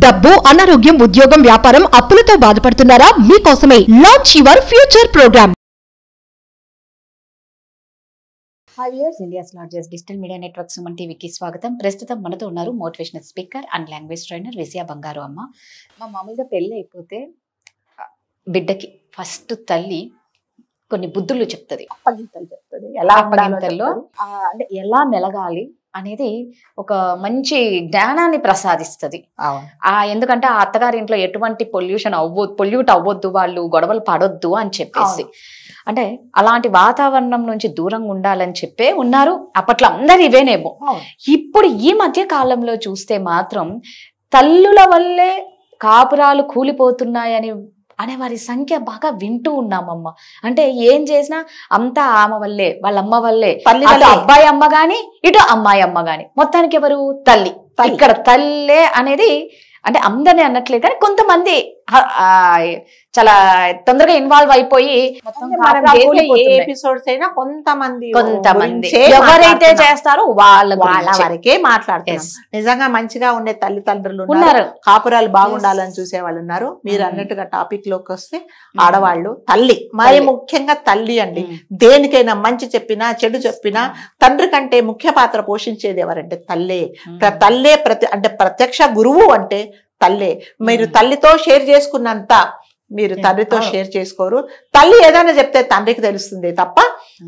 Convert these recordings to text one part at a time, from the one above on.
డబ్బు, అనారోగ్యం, ఉద్యోగం, వ్యాపారం, అప్పులతో బాధపడుతున్నారా? మీకోసమే launch your future programme. Hi viewers, India's largest digital media network Suman టీవీకి స్వాగతం. ప్రస్తుతం మనతో ఉన్నారు motivational speaker and language trainer Vijaya Bangaru Amma. మా మామూలుగా పెళ్ళి అయిపోతే బిడ్డకి ఫస్ట్ తల్లి కొన్ని బుద్ధులు చెప్తుంది, అప్పగింతలు చెప్తుంది. ఎలా అప్పగింతల్లో అంటే ఎలా మెలగాలి అనేది ఒక మంచి జ్ఞానాన్ని ప్రసాదిస్తుంది. ఎందుకంటే ఆ అత్తగారి ఇంట్లో ఎటువంటి పొల్యూట్ అవ్వద్దు, వాళ్ళు గొడవలు పడొద్దు అని చెప్పేసి, అంటే అలాంటి వాతావరణం నుంచి దూరంగా ఉండాలని చెప్పే ఉన్నారు అప్పట్లో అందరు ఇవేనేమో. ఇప్పుడు ఈ మధ్య కాలంలో చూస్తే మాత్రం తల్లుల వల్లే కాపురాలు కూలిపోతున్నాయని అనే వారి సంఖ్య బాగా వింటూ ఉన్నామమ్మ. అంటే ఏం చేసినా అంతా ఆమె వల్లే, వాళ్ళ అమ్మ వల్లే, అటు అబ్బాయి అమ్మ గాని ఇటు అమ్మాయి అమ్మ గాని, మొత్తానికి ఎవరు తల్లి. ఇక్కడ తల్లే అనేది అంటే అందరినీ అనట్లేదు కానీ కొంతమంది చాలా తొందరగా ఇన్వాల్వ్ అయిపోయి ఎపిసోడ్స్ అయినా కొంతమంది ఎవరైతే చేస్తారో వాళ్ళ వరకే మాట్లాడుతున్నారు. నిజంగా మంచిగా ఉండే తల్లిదండ్రులు ఉన్నారు, కాపురాలు బాగుండాలని చూసే వాళ్ళు ఉన్నారు. మీరు అన్నట్టుగా టాపిక్ లోకి వస్తే ఆడవాళ్ళు తల్లి, మరి ముఖ్యంగా తల్లి అండి. దేనికైనా మంచి చెప్పినా చెడు చెప్పినా తండ్రి కంటే ముఖ్య పాత్ర పోషించేది ఎవరంటే తల్లే. తల్లే అంటే ప్రత్యక్ష గురువు అంటే తల్లే. మీరు తల్లితో షేర్ చేసుకున్నంత మీరు తండ్రితో షేర్ చేసుకోరు. తల్లి ఏదైనా చెప్తే తండ్రికి తెలుస్తుంది తప్ప,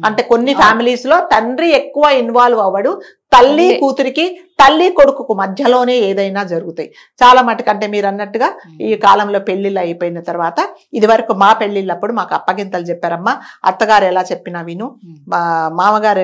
అంటే కొన్ని ఫ్యామిలీస్ లో తండ్రి ఎక్కువ ఇన్వాల్వ్ అవ్వడు, తల్లి కూతురికి తల్లి కొడుకుకు మధ్యలోనే ఏదైనా జరుగుతాయి చాలా మటుకు. అంటే మీరు అన్నట్టుగా ఈ కాలంలో పెళ్లిళ్ళు అయిపోయిన తర్వాత, ఇది వరకు మా పెళ్లిళ్ళప్పుడు మాకు అప్పగింతలు చెప్పారమ్మా, అత్తగారు ఎలా చెప్పినా విను, మామగారు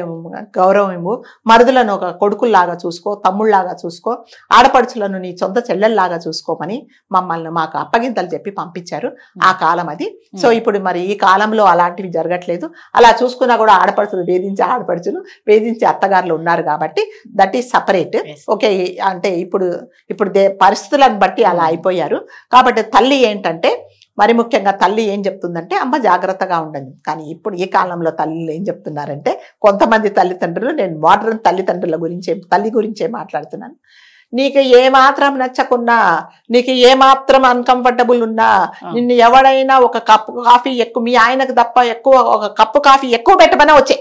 గౌరవం ఇవ్వు, మరుదులను ఒక కొడుకుల్లాగా చూసుకో, తమ్ముళ్లాగా చూసుకో, ఆడపడుచులను నీ సొంత చెల్లెల్లాగా చూసుకోమని మమ్మల్ని మాకు అప్పగింతలు చెప్పి పంపించారు. ఆ కాలం అది. సో ఇప్పుడు మరి ఈ కాలంలో అలాంటివి జరగట్లేదు. అలా చూసుకున్నా కూడా ఆడపడుచులు వేధించే ఆడపడుచులు, వేధించే అత్తగారులు ఉన్నారు కాబట్టి దట్ ఈస్ సపరేట్. ఓకే, అంటే ఇప్పుడు పరిస్థితులను బట్టి అలా అయిపోయారు. కాబట్టి తల్లి ఏంటంటే, మరి ముఖ్యంగా తల్లి ఏం చెప్తుందంటే, అమ్మ జాగ్రత్తగా ఉండండి. కానీ ఇప్పుడు ఈ కాలంలో తల్లిలు ఏం చెప్తున్నారంటే, కొంతమంది తల్లిదండ్రులు, నేను మోడర్న్ తల్లిదండ్రుల తల్లి గురించే మాట్లాడుతున్నాను, నీకు ఏమాత్రం నచ్చకున్నా, నీకు ఏమాత్రం అన్కంఫర్టబుల్ ఉన్నా, నిన్ను ఎవడైనా ఒక కప్పు కాఫీ ఎక్కువ, మీ ఆయనకు తప్ప ఎక్కువ ఒక కప్పు కాఫీ ఎక్కువ పెట్టమనే వచ్చే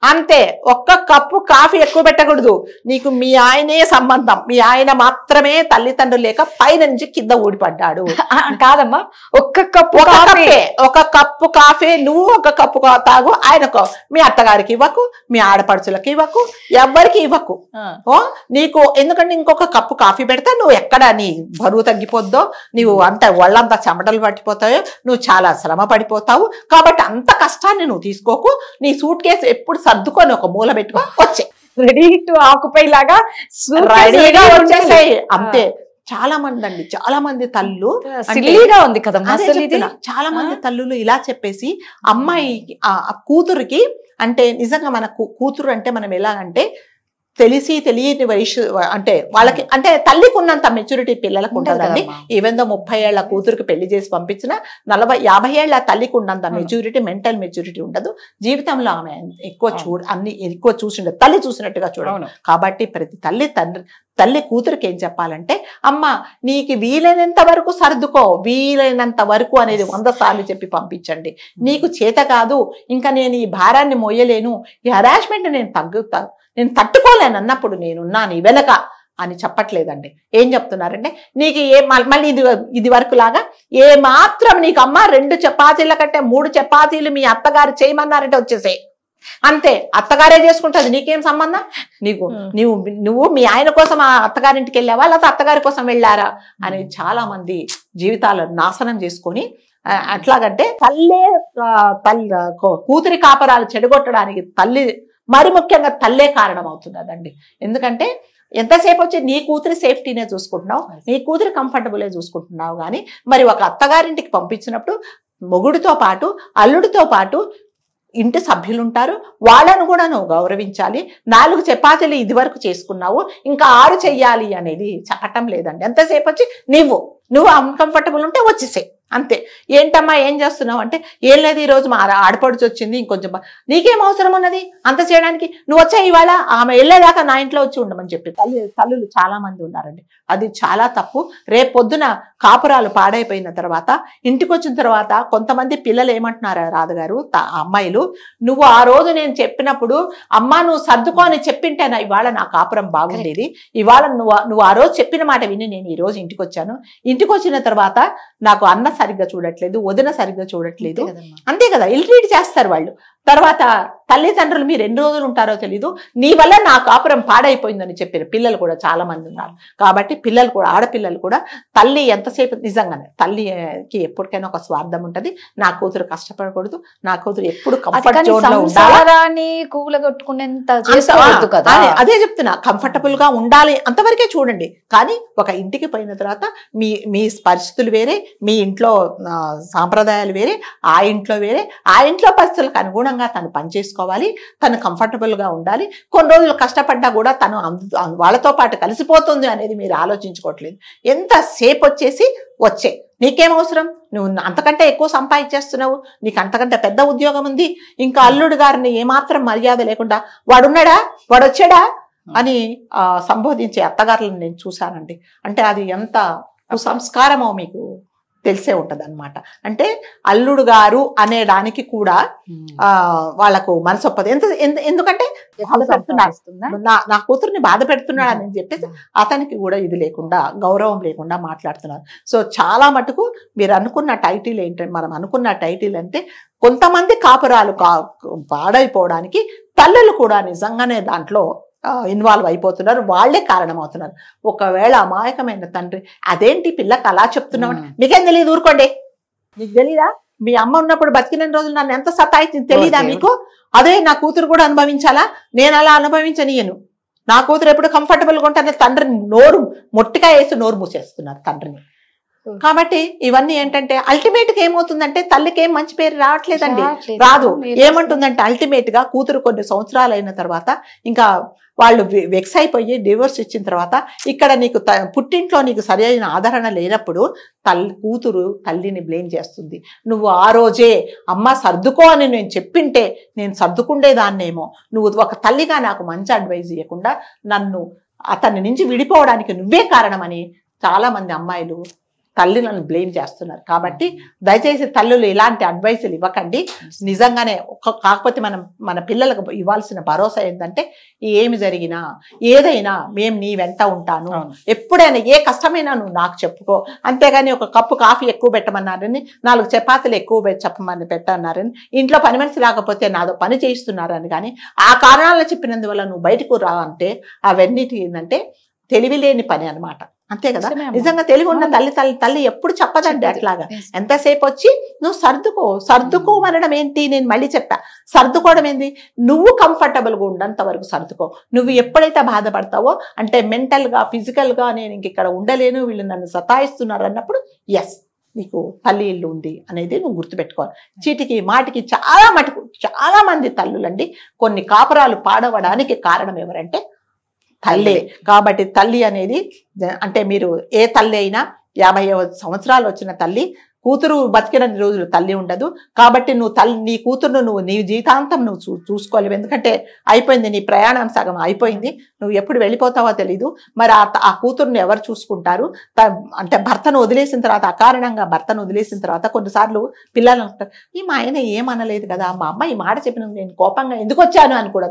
అంతే. ఒక్క కప్పు కాఫీ ఎక్కువ పెట్టకూడదు. నీకు మీ ఆయనే సంబంధం, మీ ఆయన మాత్రమే తల్లిదండ్రులు లేక పైనుంచి కింద ఊడిపడ్డాడు. కాదమ్మా, ఒక కప్పు కాఫీ నువ్వు ఒక కప్పు తాగు, ఆయనకు మీ అత్తగారికి ఇవ్వకు, మీ ఆడపడుచులకి ఇవ్వకు, ఎవ్వరికి ఇవ్వకు. నీకు ఎందుకంటే ఇంకొక కప్పు కాఫీ పెడితే నువ్వు ఎక్కడ నీ బరువు తగ్గిపోద్దో, నువ్వు అంత ఒళ్ళంతా చెమటలు పట్టిపోతాయో, నువ్వు చాలా శ్రమ పడిపోతావు. కాబట్టి అంత కష్టాన్ని నువ్వు తీసుకోకు. నీ సూట్ కేసు ఎప్పుడు సర్దుకొని ఒక మూల పెట్టుకో, వచ్చే రెడీ టు ఆక్యుపై లాగా రెడీగా వచ్చేసాయి అంతే. చాలా మంది అండి, చాలా మంది తల్లు ఉంది కదా, చాలా మంది తల్లులు ఇలా చెప్పేసి అమ్మాయి కూతురికి, అంటే నిజంగా మన కూతురు అంటే మనం ఎలాగంటే తెలిసి తెలియని వయసు, అంటే వాళ్ళకి అంటే తల్లికి ఉన్నంత మెచ్యూరిటీ పిల్లలకు ఉంటుందండి. ఈవెందో 30 ఏళ్ల కూతురికి పెళ్లి చేసి పంపించిన 40-50 ఏళ్ల తల్లికి ఉన్నంత మెచ్యూరిటీ, మెంటల్ మెచ్యూరిటీ ఉండదు. జీవితంలో ఆమె అన్ని ఎక్కువ చూసిండదు, తల్లి చూసినట్టుగా చూడదు. కాబట్టి ప్రతి తల్లి కూతురికి ఏం చెప్పాలంటే, అమ్మ నీకు వీలైనంత వరకు సర్దుకో, వీలైనంత వరకు అనేది 100 సార్లు చెప్పి పంపించండి. నీకు చేత కాదు, ఇంకా నేను ఈ భారాన్ని మోయలేను, ఈ హరాస్మెంట్ నేను తట్టుకోలేను అన్నప్పుడు నేనున్నా నీ వెనక అని చెప్పట్లేదండి. ఏం చెప్తున్నారంటే, నీకు మళ్ళీ ఇది వరకు లాగా ఏ మాత్రం నీకు అమ్మ 2 చపాతీల కంటే 3 చపాతీలు మీ అత్తగారు చేయమన్నారంటే వచ్చేసే, అంతే, అత్తగారే చేసుకుంటుంది, నీకేం సంబంధం? నువ్వు మీ ఆయన కోసం ఆ అత్తగారింటికి వెళ్ళావా, లేకపోతే అత్తగారి కోసం వెళ్ళారా అని చాలా మంది జీవితాలను నాశనం చేసుకొని, అట్లాగంటే కూతురి కాపరాలు చెడగొట్టడానికి మరి ముఖ్యంగా తల్లే కారణం అవుతున్నదండి. ఎందుకంటే ఎంతసేపు వచ్చి నీ కూతురి సేఫ్టీనే చూసుకుంటున్నావు, నీ కూతురి కంఫర్టబులే చూసుకుంటున్నావు. కానీ మరి ఒక అత్తగారింటికి పంపించినప్పుడు మొగుడితో పాటు, అల్లుడితో పాటు ఇంటి సభ్యులు ఉంటారు, వాళ్ళను కూడా నువ్వు గౌరవించాలి. 4 చపాతీలు ఇది వరకు చేసుకున్నావు, ఇంకా 6 చెయ్యాలి అనేది చెప్పటం లేదండి. ఎంతసేపు వచ్చి నువ్వు అన్కంఫర్టబుల్ ఉంటే వచ్చేసే, అంతే. ఏంటమ్మా ఏం చేస్తున్నావు అంటే, ఏం లేదు ఈరోజు మా ఆడపడుచు వచ్చింది, ఇంకొంచెం నీకేం అవసరం ఉన్నది అంత చేయడానికి, నువ్వు వచ్చా ఇవాళ ఆమె వెళ్ళేదాకా నా ఇంట్లో వచ్చి ఉండమని చెప్పి తల్లులు చాలా మంది ఉన్నారండి. అది చాలా తప్పు. రేపు పొద్దున కాపురాలు పాడైపోయిన తర్వాత ఇంటికి వచ్చిన తర్వాత కొంతమంది పిల్లలు ఏమంటున్నారు రాధగారు, అమ్మాయిలు, నువ్వు ఆ రోజు నేను చెప్పినప్పుడు అమ్మా నువ్వు సర్దుకో అని చెప్పింటేనా ఇవాళ నా కాపురం బాగుండేది, ఇవాళ నువ్వు ఆ రోజు చెప్పిన మాట విని నేను ఈ రోజు ఇంటికి వచ్చాను, ఇంటికి వచ్చిన తర్వాత నాకు అన్న సరిగ్గా చూడట్లేదు, వదిన సరిగ్గా చూడట్లేదు, అంతే కదా, ఇల్ట్రీట్ చేస్తారు వాళ్ళు. తర్వాత తల్లిదండ్రులు మీరు ఎన్ని రోజులు ఉంటారో తెలీదు, నీ వల్ల నా కాపురం పాడైపోయిందని చెప్పిన పిల్లలు కూడా చాలా మంది ఉన్నారు. కాబట్టి పిల్లలు కూడా, ఆడపిల్లలు కూడా తల్లి ఎంతసేపు, నిజంగానే తల్లికి ఎప్పటికైనా ఒక స్వార్థం ఉంటది, నా కూతురు కష్టపడకూడదు, నా కూతురు ఎప్పుడు కంఫర్ట్ జోన్ లో ఉండాలి, అదే చెప్తున్నా, కంఫర్టబుల్ గా ఉండాలి అంతవరకే చూడండి. కానీ ఒక ఇంటికి పోయిన తర్వాత మీ పరిస్థితులు వేరే, మీ ఇంట్లో సాంప్రదాయాలు వేరే, ఆ ఇంట్లో వేరే, ఆ ఇంట్లో పరిస్థితులకు అనుగుణంగా తను పనిచేసుకోవాలి, తను కంఫర్టబుల్ గా ఉండాలి. కొన్ని రోజులు కష్టపడ్డా కూడా తను వాళ్ళతో పాటు కలిసిపోతుంది అనేది మీరు ఆలోచించుకోవట్లేదు. ఎంతసేపు వచ్చే నీకేం అవసరం, నువ్వు అంతకంటే ఎక్కువ సంపాదించేస్తున్నావు, నీకు అంతకంటే పెద్ద ఉద్యోగం ఉంది, ఇంకా అల్లుడు గారిని ఏమాత్రం మర్యాద లేకుండా వాడున్నాడా, వాడు వచ్చాడా అని సంబోధించే అత్తగారులను నేను చూశానండి. అంటే అది ఎంత కుసంస్కారమో మీకు తెలిసే ఉంటది అనమాట. అంటే అల్లుడు గారు అనేదానికి కూడా వాళ్ళకు మనసు ఒప్పదు. ఎందుకంటే నా కూతుర్ని బాధ పెడుతున్నాడు అని చెప్పేసి అతనికి కూడా ఇది లేకుండా, గౌరవం లేకుండా మాట్లాడుతున్నారు. సో చాలా మటుకు మీరు అనుకున్న టైటిల్ ఏంటంటే, మనం అనుకున్న టైటిల్ అంటే కొంతమంది కాపురాలు పాడైపోవడానికి తల్లులు కూడా నిజంగానే దాంట్లో ఇన్వాల్వ్ అయిపోతున్నారు, వాళ్లే కారణమవుతున్నారు. ఒకవేళ అమాయకమైన తండ్రి అదేంటి పిల్లకి అలా చెప్తున్నావు, మీకేం తెలియదు, ఊరుకోండి, నీకు తెలీదా, మీ అమ్మ ఉన్నప్పుడు బతికిన రోజులు నన్ను ఎంత సతాయించింది తెలీదా మీకు, అదే నా కూతురు కూడా అనుభవించాలా, నేను అలా అనుభవించనీయను, నా కూతురు ఎప్పుడు కంఫర్టబుల్గా ఉంటానే తండ్రిని నోరు మొట్టిగా వేసి నోరు మూసేస్తున్నారు తండ్రిని. కాబట్టి ఇవన్నీ ఏంటంటే అల్టిమేట్ గా ఏమవుతుందంటే తల్లికి ఏం మంచి పేరు రావట్లేదండి, రాదు. ఏమంటుందంటే అల్టిమేట్ గా కూతురు కొన్ని సంవత్సరాలు అయిన తర్వాత ఇంకా వాళ్ళు వెక్స్ అయిపోయి డివోర్స్ ఇచ్చిన తర్వాత ఇక్కడ నీకు పుట్టింట్లో నీకు సరి అయిన ఆదరణ లేనప్పుడు కూతురు తల్లిని బ్లేమ్ చేస్తుంది. నువ్వు ఆ రోజే అమ్మ సర్దుకో అని నేను చెప్పింటే నేను సర్దుకుండేదాన్నేమో, నువ్వు ఒక తల్లిగా నాకు మంచి అడ్వైజ్ ఇవ్వకుండా నన్ను అతని నుంచి విడిపోవడానికి నువ్వే కారణమని చాలా మంది అమ్మాయిలు తల్లులను బ్లేమ్ చేస్తున్నారు. కాబట్టి దయచేసి తల్లులు ఇలాంటి అడ్వైసులు ఇవ్వకండి. నిజంగానే కాకపోతే మన పిల్లలకు ఇవ్వాల్సిన భరోసా ఏంటంటే ఏమి జరిగినా ఏదైనా మేము నీ వెంట ఉంటాను, ఎప్పుడైనా ఏ కష్టమైనా నువ్వు నాకు చెప్పుకో, అంతేగాని ఒక కప్పు కాఫీ ఎక్కువ పెట్టమన్నారని 4 చపాతీలు ఎక్కువ చెప్పమని పెట్టన్నారని ఇంట్లో పని మనిషి రాకపోతే నాదో పని చేయిస్తున్నారని కానీ ఆ కారణాలను చెప్పినందువల్ల నువ్వు బయటకు రా అంటే అవన్నిటి ఏంటంటే తెలివి లేని పని అనమాట. అంతే కదా, నిజంగా తెలివి ఉన్న తల్లి ఎప్పుడు చెప్పదండి అట్లాగా. ఎంతసేపు వచ్చి నువ్వు సర్దుకోమనడం ఏంటి, నేను మళ్ళీ చెప్పా, సర్దుకోవడం ఏంటి, నువ్వు కంఫర్టబుల్ గా ఉండంత వరకు సర్దుకో. నువ్వు ఎప్పుడైతే బాధపడతావో అంటే మెంటల్ గా ఫిజికల్ గా నేను ఇంక ఇక్కడ ఉండలేను, వీళ్ళు నన్ను సతాయిస్తున్నారు అన్నప్పుడు ఎస్ నీకు తల్లి ఇల్లు ఉంది అనేది నువ్వు గుర్తుపెట్టుకోవాలి. చీటికి మాటికి చాలా మంది తల్లులండి కొన్ని కాపురాలు పాడవడానికి కారణం ఎవరంటే తల్లి. కాబట్టి తల్లి అనేది అంటే మీరు ఏ తల్లి అయినా 50 సంవత్సరాలు వచ్చిన తల్లి, కూతురు బతికిన రోజులు తల్లి ఉండదు. కాబట్టి నువ్వు నీ కూతురును నీ జీవితాంతం నువ్వు చూసుకోలేవు. ఎందుకంటే అయిపోయింది, నీ ప్రయాణం సగం అయిపోయింది, నువ్వు ఎప్పుడు వెళ్ళిపోతావో తెలీదు. మరి ఆ కూతురుని ఎవరు చూసుకుంటారు? అంటే భర్తను వదిలేసిన తర్వాత, అకారణంగా భర్తను వదిలేసిన తర్వాత కొన్నిసార్లు పిల్లలు అంటారు, ఈ మా ఆయన ఏమనలేదు కదా, మా అమ్మ ఈ మాట చెప్పిన నేను కోపంగా ఎందుకు వచ్చాను అని కూడా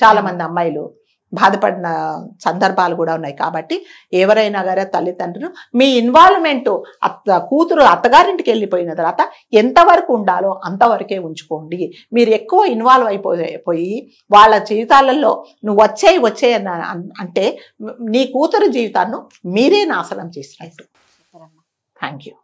చాలా మంది అమ్మాయిలు బాధపడిన సందర్భాలు కూడా ఉన్నాయి. కాబట్టి ఎవరైనా గారే తల్లిదండ్రులు మీ ఇన్వాల్వ్మెంట్ కూతురు అత్తగారింటికి వెళ్ళిపోయిన తర్వాత ఎంతవరకు ఉండాలో అంతవరకే ఉంచుకోండి. మీరు ఎక్కువ ఇన్వాల్వ్ అయిపోయి వాళ్ళ జీవితాలలో నువ్వు వచ్చే అంటే నీ కూతురు జీవితాన్ని మీరే నాశనం చేసినట్టు. Thank you.